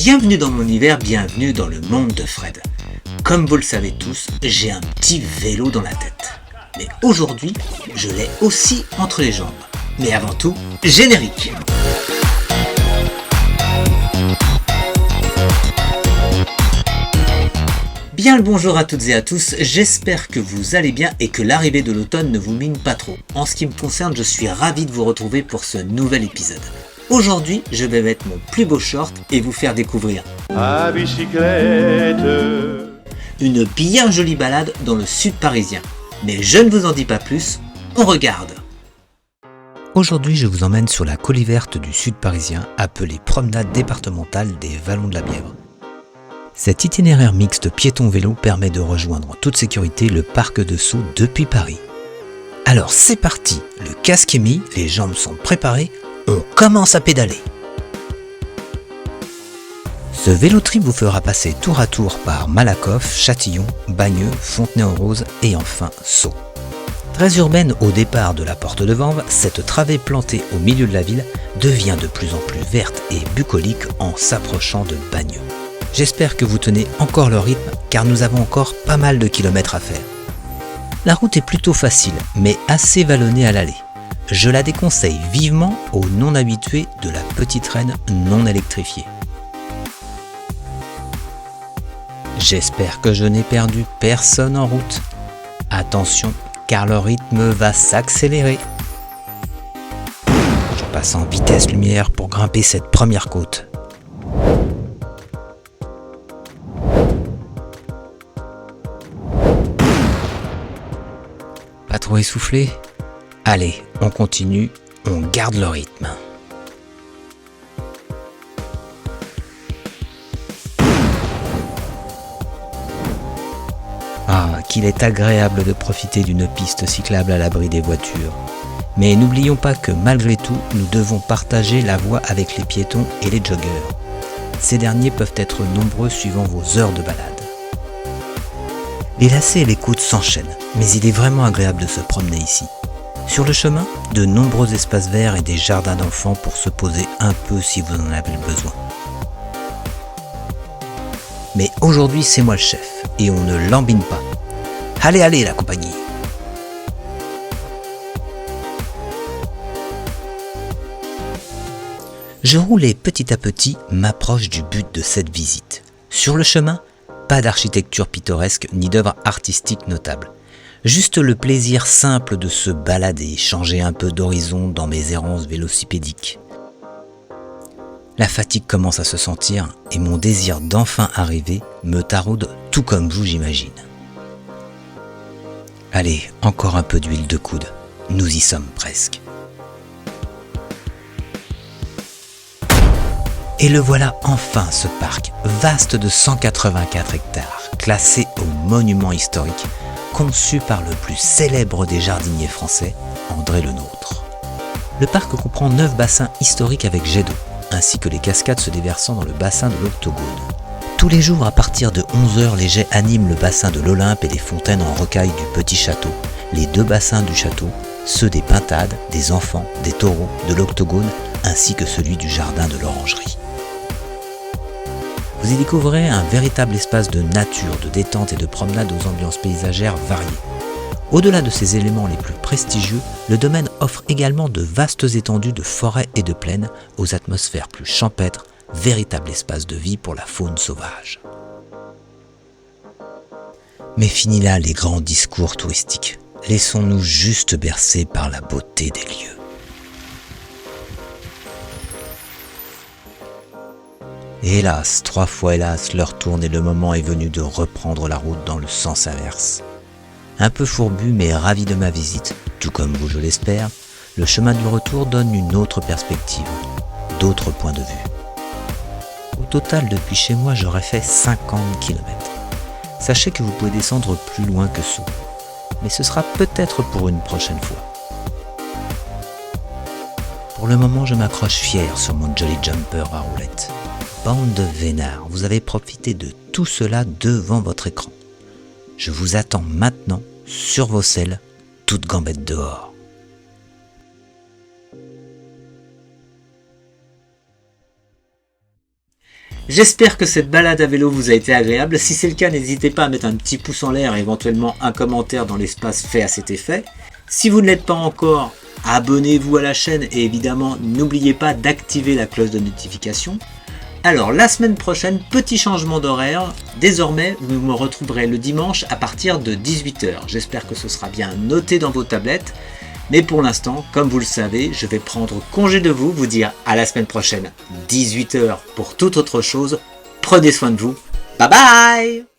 Bienvenue dans mon univers, bienvenue dans le monde de Fred. Comme vous le savez tous, j'ai un petit vélo dans la tête. Mais aujourd'hui, je l'ai aussi entre les jambes. Mais avant tout, générique. Bien le bonjour à toutes et à tous, j'espère que vous allez bien et que l'arrivée de l'automne ne vous mine pas trop. En ce qui me concerne, je suis ravi de vous retrouver pour ce nouvel épisode. Aujourd'hui, je vais mettre mon plus beau short et vous faire découvrir à bicyclette. Une bien jolie balade dans le sud parisien. Mais je ne vous en dis pas plus, on regarde. Aujourd'hui, je vous emmène sur la collée verte du sud parisien, appelée promenade départementale des Vallons de la Bièvre. Cet itinéraire mixte piéton-vélo permet de rejoindre en toute sécurité le parc de Sceaux depuis Paris. Alors c'est parti, le casque est mis, les jambes sont préparées, on commence à pédaler. Ce vélo trip vous fera passer tour à tour par Malakoff, Châtillon, Bagneux, Fontenay-aux-Roses et enfin Sceaux. Très urbaine au départ de la porte de Vanves, cette travée plantée au milieu de la ville devient de plus en plus verte et bucolique en s'approchant de Bagneux. J'espère que vous tenez encore le rythme car nous avons encore pas mal de kilomètres à faire. La route est plutôt facile mais assez vallonnée à l'aller. Je la déconseille vivement aux non-habitués de la petite Reine non électrifiée. J'espère que je n'ai perdu personne en route. Attention car le rythme va s'accélérer. Je passe en vitesse lumière pour grimper cette première côte. Pas trop essoufflé? Allez, on continue, on garde le rythme. Ah, qu'il est agréable de profiter d'une piste cyclable à l'abri des voitures. Mais n'oublions pas que malgré tout, nous devons partager la voie avec les piétons et les joggeurs. Ces derniers peuvent être nombreux suivant vos heures de balade. Les lacets et les côtes s'enchaînent, mais il est vraiment agréable de se promener ici. Sur le chemin, de nombreux espaces verts et des jardins d'enfants pour se poser un peu si vous en avez besoin. Mais aujourd'hui, c'est moi le chef, et on ne lambine pas. Allez, allez la compagnie! Je roule et petit à petit m'approche du but de cette visite. Sur le chemin, pas d'architecture pittoresque ni d'œuvres artistiques notables. Juste le plaisir simple de se balader, changer un peu d'horizon dans mes errances vélocipédiques. La fatigue commence à se sentir et mon désir d'enfin arriver me taraude tout comme vous j'imagine. Allez, encore un peu d'huile de coude, nous y sommes presque. Et le voilà enfin ce parc, vaste de 184 hectares, classé au monument historique, conçu par le plus célèbre des jardiniers français, André Le Nôtre. Le parc comprend 9 bassins historiques avec jets d'eau, ainsi que les cascades se déversant dans le bassin de l'Octogone. Tous les jours à partir de 11h, les jets animent le bassin de l'Olympe et les fontaines en rocaille du Petit Château, les 2 bassins du château, ceux des Pintades, des enfants, des taureaux, de l'Octogone, ainsi que celui du jardin de l'Orangerie. Vous y découvrez un véritable espace de nature, de détente et de promenade aux ambiances paysagères variées. Au-delà de ces éléments les plus prestigieux, le domaine offre également de vastes étendues de forêts et de plaines aux atmosphères plus champêtres, véritable espace de vie pour la faune sauvage. Mais fini là les grands discours touristiques. Laissons-nous juste bercer par la beauté des lieux. Et hélas, 3 fois hélas, l'heure tourne et le moment est venu de reprendre la route dans le sens inverse. Un peu fourbu mais ravi de ma visite, tout comme vous je l'espère, le chemin du retour donne une autre perspective, d'autres points de vue. Au total, depuis chez moi, j'aurais fait 50 km. Sachez que vous pouvez descendre plus loin que Sceaux, mais ce sera peut-être pour une prochaine fois. Pour le moment, je m'accroche fier sur mon jolly jumper à roulettes. Bande de vénards, vous avez profité de tout cela devant votre écran. Je vous attends maintenant sur vos selles, toute gambette dehors. J'espère que cette balade à vélo vous a été agréable. Si c'est le cas, n'hésitez pas à mettre un petit pouce en l'air et éventuellement un commentaire dans l'espace fait à cet effet. Si vous ne l'êtes pas encore, abonnez-vous à la chaîne et évidemment n'oubliez pas d'activer la cloche de notification. Alors la semaine prochaine, petit changement d'horaire. Désormais, vous me retrouverez le dimanche à partir de 18 h. J'espère que ce sera bien noté dans vos tablettes. Mais pour l'instant, comme vous le savez, je vais prendre congé de vous dire à la semaine prochaine, 18 h pour toute autre chose. Prenez soin de vous. Bye bye!